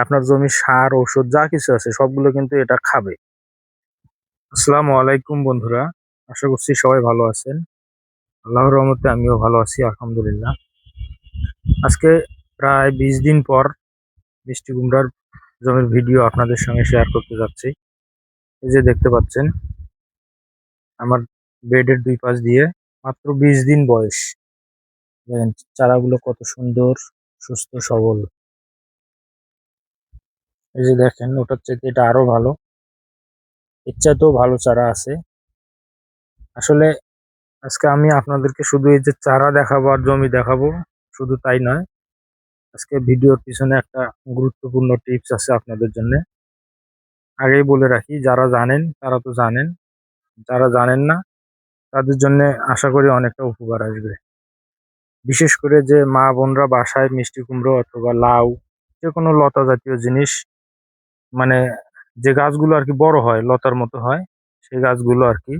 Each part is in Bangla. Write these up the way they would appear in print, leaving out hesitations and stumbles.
আপনার জমির সার, ঔষধ যা কিছু আছে সবগুলো কিন্তু এটা খাবে। আসসালামু আলাইকুম বন্ধুরা। আশা করছি সবাই ভালো আছেন। আল্লাহর রহমতে আমিও ভালো আছি আলহামদুলিল্লাহ। আজকে প্রায় ২০ দিন পর মিষ্টি কুমড়ার জমির ভিডিও আপনাদের সঙ্গে শেয়ার করতে যাচ্ছি। এই যে দেখতে পাচ্ছেন আমার বেডের ২ পাশ দিয়ে মাত্র ২০ দিন বয়স। দেখেন চারাগুলো কত সুন্দর, সুস্থ সবল। এই যে দেখেন ওটার চাইতে এটা আরো ভালো। এর চাইতেও ভালো চারা আছে। আসলে আজকে আমি আপনাদেরকে শুধু এই যে চারা দেখাবো আর জমি দেখাবো, শুধু তাই নয়। আজকে ভিডিওর পিছনে একটা গুরুত্বপূর্ণ টিপস আছে আপনাদের জন্য। আগেই বলে রাখি, যারা জানেন তারা তো জানেন, যারা জানেন না তাদের জন্য আশা করি অনেকটা উপকার আসবে। বিশেষ করে যে মা বোনরা বাসায় মিষ্টি কুমড়ো অথবা লাউ, যে কোনো লতা জাতীয় জিনিস, মানে যে গাছগুলো আর কি বড় হয় লতার মতো হয়, সেই গাছগুলো আর কি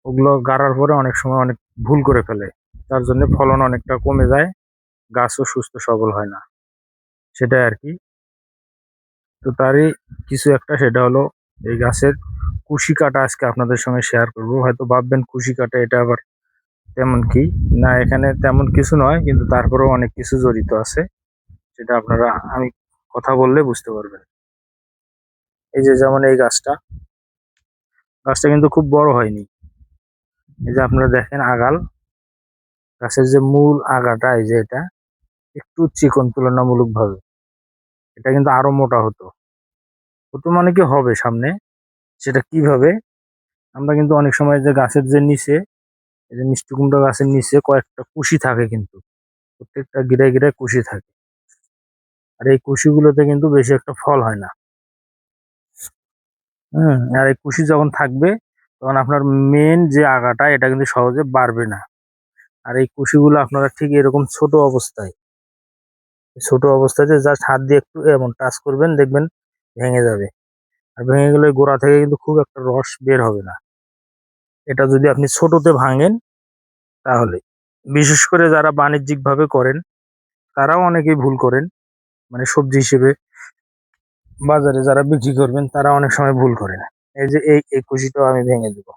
ওগুলো গাড়ার পরে অনেক সময় অনেক ভুল করে ফেলে, তার জন্য ফলন অনেকটা কমে যায়, গাছও সুস্থ সবল হয় না, সেটাই আর কি। তো তারই কিছু একটা, সেটা হলো এই গাছের কুশি কাটা আজকে আপনাদের সঙ্গে শেয়ার করব। হয়তো ভাববেন কুশি কাটা এটা আবার তেমন কি না, এখানে তেমন কিছু নয়, কিন্তু তারপরেও অনেক কিছু জড়িত আছে, সেটা আপনারা আমি কথা বললে বুঝতে পারবেন। এই যে যেমন এই গাছটা, গাছটা কিন্তু খুব বড় হয়নি। এই যে আপনারা দেখেন আগাল, গাছের যে মূল আগাটা, এই যে এটা একটু চিকন তুলনামূলক ভাবে, এটা কিন্তু আরো মোটা হতো। হতো মানে কি হবে সামনে, সেটা কিভাবে, আমরা কিন্তু অনেক সময় যে গাছের যে নিচে, এই যে মিষ্টি কুমড়া গাছের নিচে কয়েকটা কুশি থাকে, কিন্তু প্রত্যেকটা গিরায় গিরায় কুশি থাকে, আর এই কুশিগুলোতে কিন্তু বেশি একটা ফল হয় না। আর এই কুশি যখন থাকবে তখন আপনার মেন যে আগাটা, এটা কিন্তু সহজে বাড়বে না। আর এই কুশিগুলো আপনারা ঠিক এরকম ছোট অবস্থাতে জাস্ট হাত দিয়ে একটু এমন টাচ করবেন, দেখবেন ভেঙে যাবে। আর ভেঙে গেলে গোড়া থেকে কিন্তু খুব একটা রস বের হবে না। এটা যদি আপনি ছোটতে ভাঙেন তাহলে, বিশেষ করে যারা বাণিজ্যিক ভাবে করেন তারাও অনেকেই ভুল করেন, মানে সবজি হিসেবে বাজারে যারা বিক্রি করবেন তারা অনেক সময় ভুল করেন। এই যে এই কুচিটাও আমি ভেঙে দিব,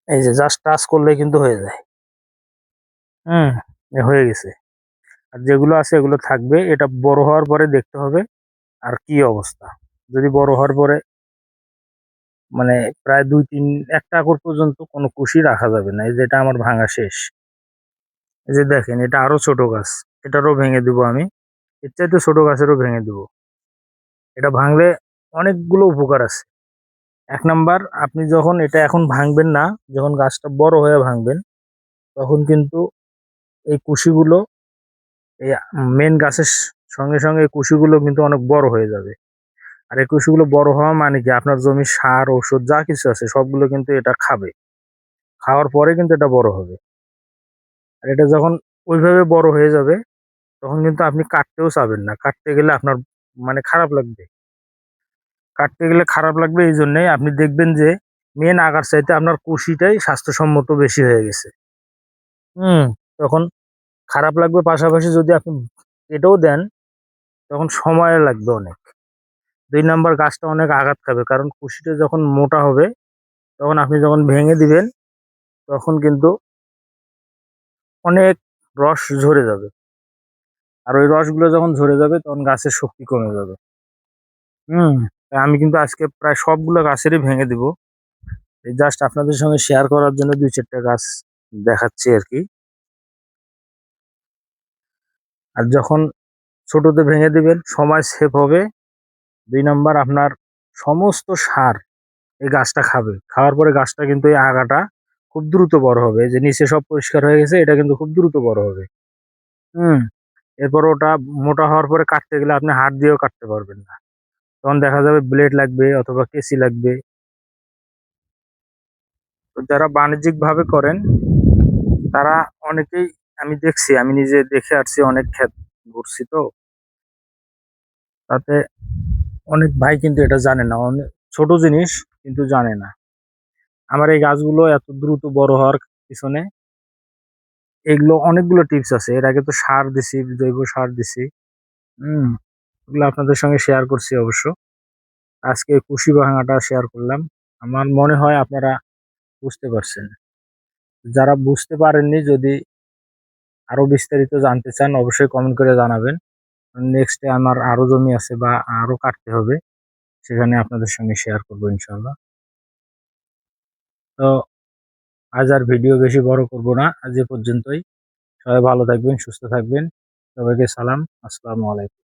এই যে জাস্ট টাচ করলে কিন্তু হয়ে যায়। হুম, হয়ে গেছে। আর যেগুলো আছে এগুলো থাকবে, এটা বড় হওয়ার পরে দেখতে হবে আর কি অবস্থা। যদি বড় হওয়ার পরে মানে প্রায় ২-৩ একটা আকর পর্যন্ত কোনো কুশি রাখা যাবে না। এই যে এটা আমার ভাঙা শেষ। এই যে দেখেন এটা আরো ছোট গাছ, এটারও ভেঙে দিব আমি। এর চাইতে ছোট গাছেরও ভেঙে দিব। এটা ভাঙলে অনেকগুলো উপকার আছে। ১ নাম্বার, আপনি যখন এটা এখন ভাঙবেন না, যখন গাছটা বড় হয়ে ভাঙবেন, তখন কিন্তু এই কুশিগুলো এই মেন গাছের সঙ্গে সঙ্গে এই কুশিগুলো কিন্তু অনেক বড় হয়ে যাবে। আর এই কুশিগুলো বড় হওয়া মানে কি, আপনার জমির সার, ঔষধ যা কিছু আছে সবগুলো কিন্তু এটা খাবে। খাওয়ার পরে কিন্তু এটা বড় হবে। আর এটা যখন ওইভাবে বড় হয়ে যাবে, তখন কিন্তু আপনি কাটতেও চাবেন না। কাটতে গেলে আপনার মানে খারাপ লাগবে। কাটতে গেলে খারাপ লাগবে এই জন্যেই, আপনি দেখবেন যে মেন আগার চাইতে আপনার কুশিটাই স্বাস্থ্যসম্মত বেশি হয়ে গেছে। হুম, তখন খারাপ লাগবে, পাশাপাশি যদি আপনি কেটেও দেন তখন সময় লাগবে অনেক। ২ নাম্বার, গাছটা অনেক আঘাত খাবে, কারণ কুশিটা যখন মোটা হবে তখন আপনি যখন ভেঙে দিবেন তখন কিন্তু অনেক রস ঝরে যাবে। আর ওই রসগুলো যখন ঝরে যাবে তখন গাছের শক্তি কমে যাবে। হুম, তাই আমি কিন্তু আজকে প্রায় সবগুলো গাছেরই ভেঙে দিব। এই জাস্ট আপনাদের সঙ্গে শেয়ার করার জন্য ২-৪ টা গাছ দেখাচ্ছি আরকি। আর যখন ছোটতে ভেঙে দিবেন সময় সেভ হবে। ২ নাম্বার, আপনার সমস্ত সার এই গাছটা খাবে। খাওয়ার পরে গাছটা কিন্তু এই আগাটা খুব দ্রুত বড় হবে। এই যে নিচে সব পরিষ্কার হয়ে গেছে, এটা কিন্তু খুব দ্রুত বড় হবে। হুম, এরপর ওটা মোটা হওয়ার পরে কাটতে গেলে আপনি হাত দিয়েও কাটতে পারবেন না। তখন দেখা যাবে ব্লেড লাগবে অথবা কেঁচি লাগবে। তো যারা বাণিজ্যিকভাবে করেন তারা অনেকেই, আমি দেখছি, আমি নিজে দেখে আসছি, অনেক ক্ষেত ঘুরছি তো, তাতে অনেক ভাই কিন্তু এটা জানে না। অনেক ছোট জিনিস কিন্তু জানে না। আমার এই গাছগুলো এত দ্রুত বড় হওয়ার পিছনে এগুলো অনেকগুলো টিপস আছে। এর আগে তো সার দিছি, জৈব সার দিছি। ওগুলো আপনাদের সঙ্গে শেয়ার করছি অবশ্য। আজকে কুশি ভাঙাটা শেয়ার করলাম। আমার মনে হয় আপনারা বুঝতে পারছেন। যারা বুঝতে পারেননি, যদি আরো বিস্তারিত জানতে চান অবশ্যই কমেন্ট করে জানাবেন। নেক্সটে আমার আরো জমি আছে বা আরো কাটতে হবে, সেখানে আপনাদের সঙ্গে শেয়ার করবো ইনশাল্লাহ। তো আজ আর ভিডিও বেশি বড় করব না, আজ এ পর্যন্তই। সবাই ভালো থাকবেন, সুস্থ থাকবেন। সবাইকে সালাম, আসসালামু আলাইকুম।